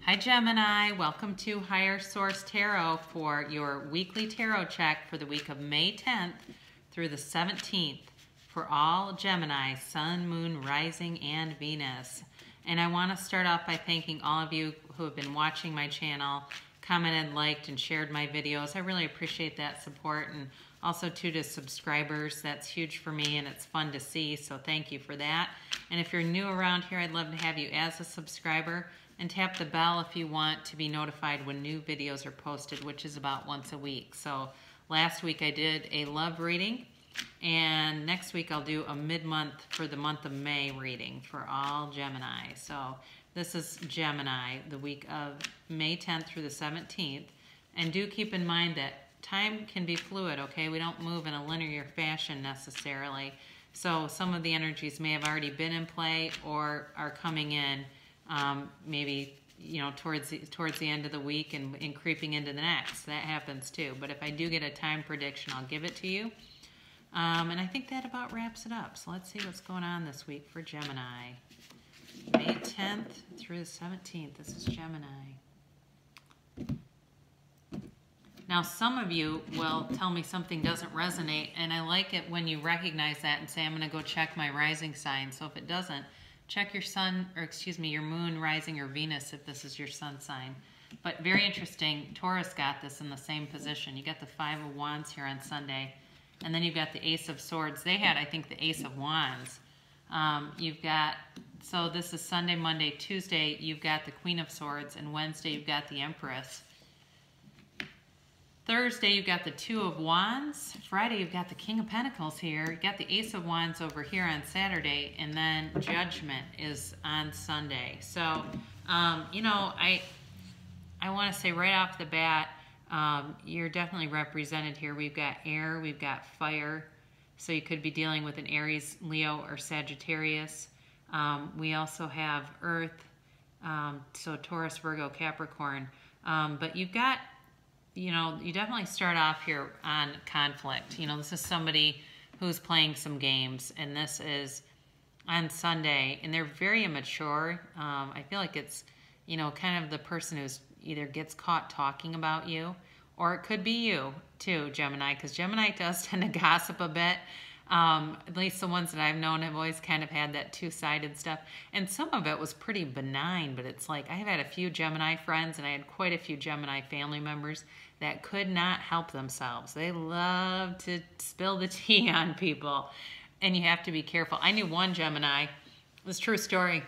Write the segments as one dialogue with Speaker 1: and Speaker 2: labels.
Speaker 1: Hi Gemini, welcome to Higher Source Tarot for your weekly tarot check for the week of May 10th through the 17th for all Gemini, Sun, Moon, Rising, and Venus. And I want to start off by thanking all of you who have been watching my channel, commented, liked, and shared my videos. I really appreciate that support, and also to subscribers. That's huge for me and it's fun to see, so thank you for that. And if you're new around here, I'd love to have you as a subscriber. And tap the bell if you want to be notified when new videos are posted, which is about once a week. So last week I did a love reading, and next week I'll do a mid-month for the month of May reading for all Gemini. So this is Gemini, the week of May 10th through the 17th. And do keep in mind that time can be fluid, okay? We don't move in a linear fashion necessarily. So some of the energies may have already been in play or are coming in. Maybe, you know, towards the end of the week and creeping into the next. That happens too. But if I do get a time prediction, I'll give it to you. And I think that about wraps it up. So let's see what's going on this week for Gemini. May 10th through the 17th. This is Gemini. Now, some of you will tell me something doesn't resonate, and I like it when you recognize that and say, I'm going to go check my rising sign. So if it doesn't, check your sun, or excuse me, your moon, rising, or Venus if this is your sun sign. But very interesting, Taurus got this in the same position. You got the Five of Wands here on Sunday, and then you've got the Ace of Swords. They had, I think, the Ace of Wands. You've got, so this is Sunday, Monday, Tuesday, you've got the Queen of Swords, and Wednesday you've got the Empress. Thursday, you've got the Two of Wands. Friday, you've got the King of Pentacles here. You've got the Ace of Wands over here on Saturday. And then Judgment is on Sunday. So, you know, I want to say right off the bat, you're definitely represented here. We've got air, we've got fire. So you could be dealing with an Aries, Leo, or Sagittarius. We also have earth, so Taurus, Virgo, Capricorn. But you've got, you know, you definitely start off here on conflict. You know, this is somebody who's playing some games, and this is on Sunday, and they're very immature. I feel like it's, you know, kind of the person who's either gets caught talking about you, or it could be you too, Gemini, because Gemini does tend to gossip a bit. At least the ones that I've known have always kind of had that two-sided stuff. And some of it was pretty benign, but it's like I've had a few Gemini friends, and I had quite a few Gemini family members that could not help themselves. They love to spill the tea on people, and you have to be careful. I knew one Gemini, this true story,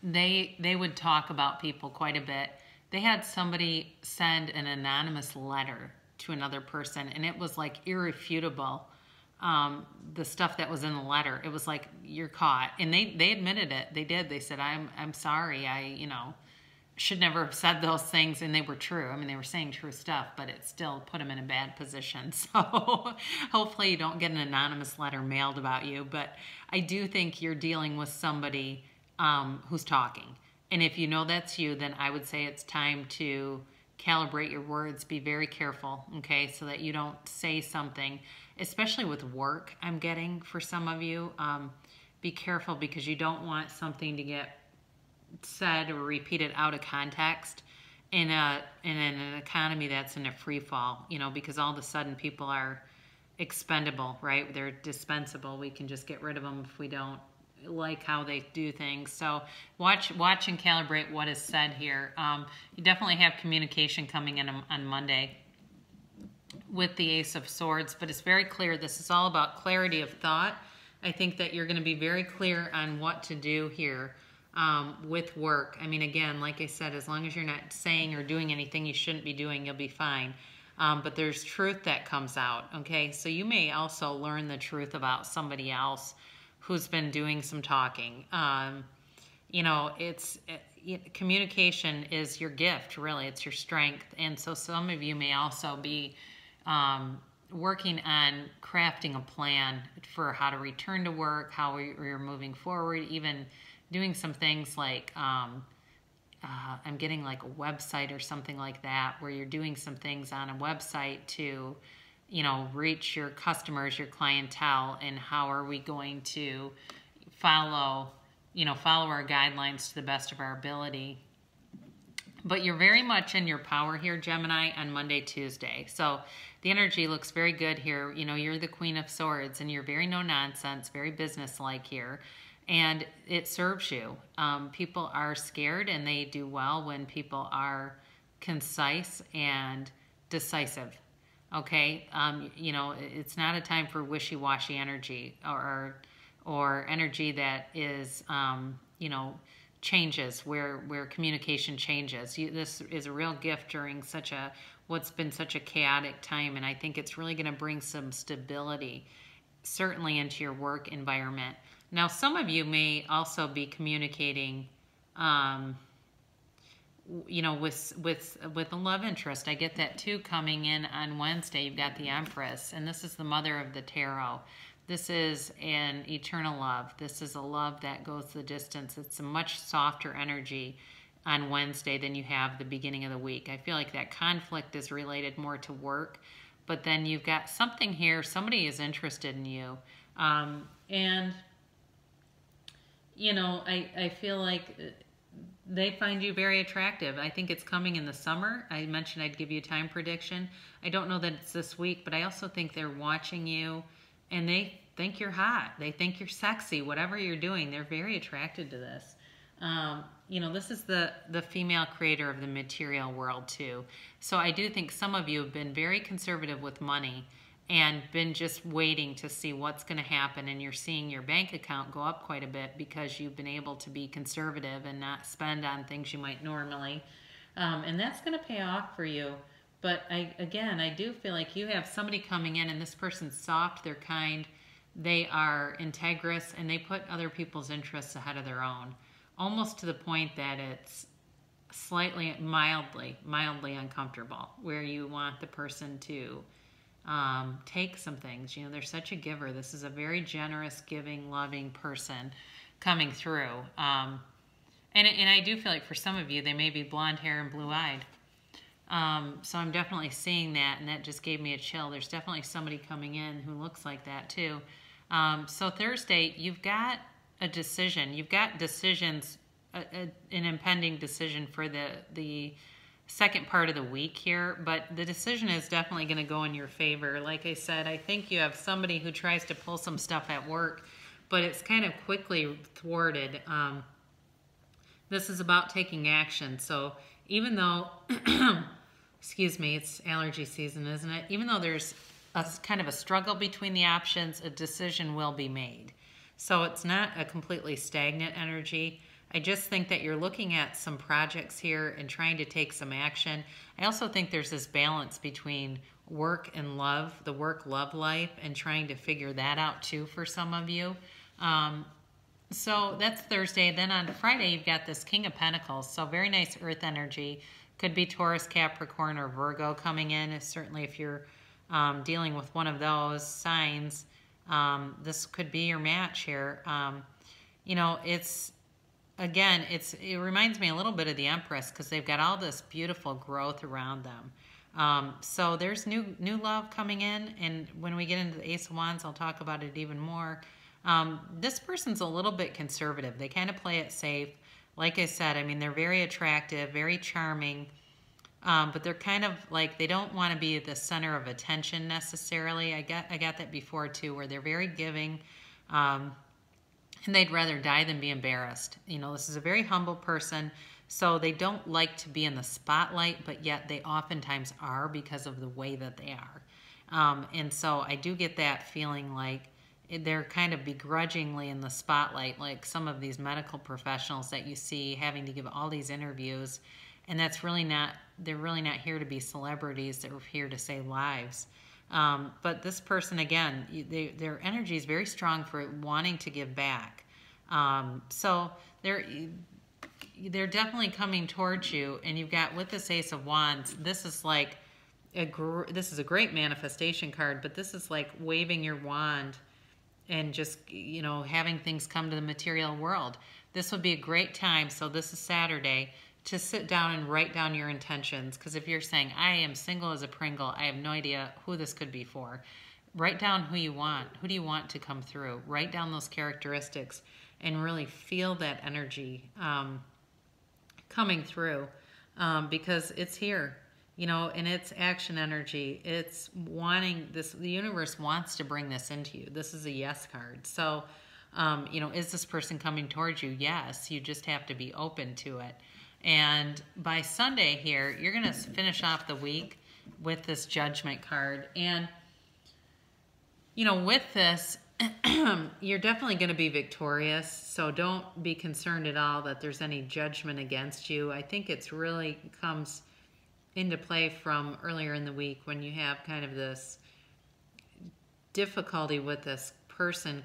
Speaker 1: they would talk about people quite a bit. They had somebody send an anonymous letter to another person, and it was like irrefutable. The stuff that was in the letter, it was like, you're caught. And they admitted it. They did. They said, I'm sorry. I, you know, should never have said those things. And they were true. I mean, they were saying true stuff, but it still put them in a bad position. So hopefully you don't get an anonymous letter mailed about you. But I do think you're dealing with somebody who's talking. And if you know that's you, then I would say it's time to calibrate your words. Be very careful, okay, so that you don't say something, especially with work, I'm getting for some of you. Be careful, because you don't want something to get said or repeated out of context in an economy that's in a free fall, you know, because all of a sudden people are expendable, right? They're dispensable. We can just get rid of them if we don't like how they do things. So watch and calibrate what is said here. You definitely have communication coming in on Monday with the Ace of Swords, but it's very clear. This is all about clarity of thought. I think that you're going to be very clear on what to do here with work. I mean, again, like I said, as long as you're not saying or doing anything you shouldn't be doing, you'll be fine. But there's truth that comes out, okay? So you may also learn the truth about somebody else who's been doing some talking. You know, communication is your gift, really. It's your strength. And so some of you may also be working on crafting a plan for how to return to work, how you're moving forward, even doing some things like, I'm getting like a website or something like that, where you're doing some things on a website to, you know, reach your customers, your clientele, and how are we going to follow our guidelines to the best of our ability. But you're very much in your power here, Gemini, on Monday, Tuesday. So the energy looks very good here. You know, you're the Queen of Swords, and you're very no nonsense, very business-like here. And it serves you. People are scared, and they do well when people are concise and decisive. Okay, you know, it's not a time for wishy-washy energy or energy that is, you know, changes where communication changes. This is a real gift during what's been such a chaotic time, and I think it's really going to bring some stability, certainly into your work environment. Now, some of you may also be communicating, you know, with a love interest. I get that too coming in on Wednesday. You've got the Empress, and this is the mother of the tarot. This is an eternal love. This is a love that goes the distance. It's a much softer energy on Wednesday than you have the beginning of the week. I feel like that conflict is related more to work, but then you've got something here. Somebody is interested in you. And, you know, I feel like they find you very attractive. I think it's coming in the summer. I mentioned I'd give you a time prediction. I don't know that it's this week, but I also think they're watching you and they think you're hot. They think you're sexy. Whatever you're doing, they're very attracted to this. You know, this is the female creator of the material world too. So I do think some of you have been very conservative with money and been just waiting to see what's going to happen, and you're seeing your bank account go up quite a bit because you've been able to be conservative and not spend on things you might normally. And that's going to pay off for you. But I do feel like you have somebody coming in, and this person's soft, they're kind, they are integrous, and they put other people's interests ahead of their own, almost to the point that it's slightly, mildly uncomfortable, where you want the person to take some things. You know, they're such a giver. This is a very generous, giving, loving person coming through. And I do feel like for some of you, they may be blonde hair and blue-eyed. So I'm definitely seeing that, and that just gave me a chill. There's definitely somebody coming in who looks like that too. So Thursday, you've got a decision. You've got decisions, an impending decision for the second part of the week here, but the decision is definitely going to go in your favor. Like I said, I think you have somebody who tries to pull some stuff at work, but it's kind of quickly thwarted. This is about taking action. So even though, excuse me, it's allergy season, isn't it? Even though there's a kind of a struggle between the options, a decision will be made. So it's not a completely stagnant energy. I just think that you're looking at some projects here and trying to take some action. I also think there's this balance between work and love, the work-love life, and trying to figure that out too for some of you. So that's Thursday. Then on Friday, you've got this King of Pentacles. So very nice earth energy. Could be Taurus, Capricorn, or Virgo coming in. Certainly if you're dealing with one of those signs, this could be your match here. You know, again, it reminds me a little bit of the Empress because they've got all this beautiful growth around them. So there's new love coming in, and when we get into the Ace of Wands, I'll talk about it even more. This person's a little bit conservative. They kind of play it safe. Like I said, I mean, they're very attractive, very charming, but they're kind of like, they don't want to be the center of attention necessarily. I got that before too, where they're very giving, and they'd rather die than be embarrassed. You know, this is a very humble person, so they don't like to be in the spotlight, but yet they oftentimes are because of the way that they are. And so I do get that feeling like they're kind of begrudgingly in the spotlight, like some of these medical professionals that you see having to give all these interviews, and that's really not, they're really not here to be celebrities, they're here to save lives. But this person, again, their energy is very strong for wanting to give back. So they're definitely coming towards you, and you've got, with this Ace of Wands, this is like, this is a great manifestation card, but this is like waving your wand and just, you know, having things come to the material world. This would be a great time, so this is Saturday, to sit down and write down your intentions. Because if you're saying, I am single as a Pringle, I have no idea who this could be for. Write down who you want. Who do you want to come through? Write down those characteristics and really feel that energy coming through. because it's here, you know, and it's action energy. It's wanting this, the universe wants to bring this into you. This is a yes card. So, you know, is this person coming towards you? Yes, you just have to be open to it. And by Sunday here, you're going to finish off the week with this Judgment card. And, you know, with this, you're definitely going to be victorious. So don't be concerned at all that there's any judgment against you. I think it's really comes into play from earlier in the week when you have kind of this difficulty with this person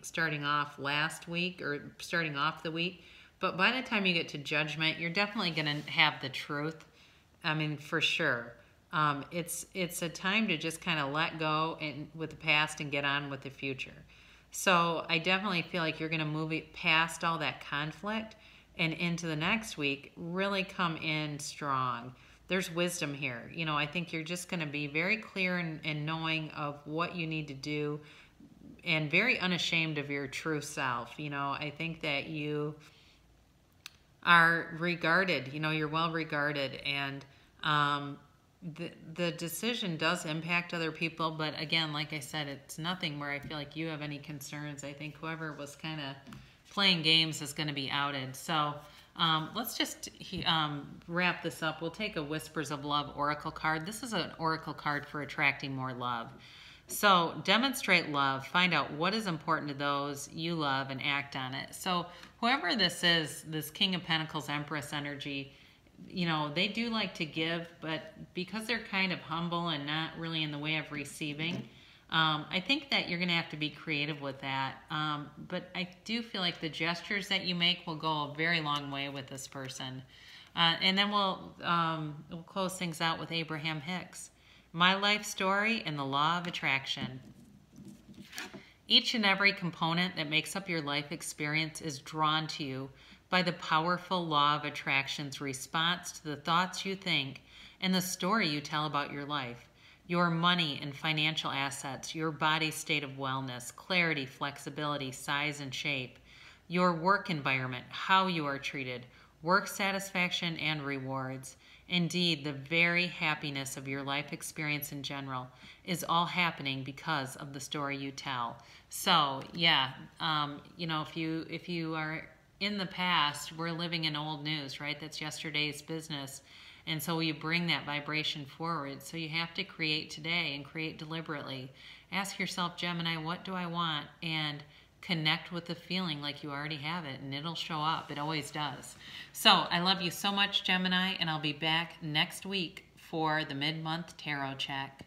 Speaker 1: starting off last week or starting off the week. But by the time you get to Judgment, you're definitely going to have the truth. I mean, for sure. It's a time to just kind of let go with the past and get on with the future. So I definitely feel like you're going to move it past all that conflict and into the next week, really come in strong. There's wisdom here. You know, I think you're just going to be very clear in knowing of what you need to do and very unashamed of your true self. You know, I think that you are regarded, you know, you're well regarded, and the decision does impact other people, but again, like I said, it's nothing where I feel like you have any concerns. I think whoever was kind of playing games is going to be outed. So let's just wrap this up. We'll take a Whispers of Love Oracle card. This is an Oracle card for attracting more love. So demonstrate love, find out what is important to those you love and act on it. So whoever this is, this King of Pentacles, Empress energy, you know, they do like to give, but because they're kind of humble and not really in the way of receiving, I think that you're going to have to be creative with that. But I do feel like the gestures that you make will go a very long way with this person. And then we'll close things out with Abraham Hicks. My life story and the law of attraction. Each and every component that makes up your life experience is drawn to you by the powerful law of attraction's response to the thoughts you think and the story you tell about your life. Your money and financial assets, your body's state of wellness, clarity, flexibility, size, and shape, your work environment, how you are treated, work satisfaction, and rewards. Indeed, the very happiness of your life experience in general is all happening because of the story you tell. So, yeah, you know, if you are in the past, we're living in old news, right? That's yesterday's business. And so you bring that vibration forward. So you have to create today and create deliberately. Ask yourself, Gemini, what do I want? And connect with the feeling like you already have it, and it'll show up. It always does. So I love you so much, Gemini, and I'll be back next week for the mid-month tarot check.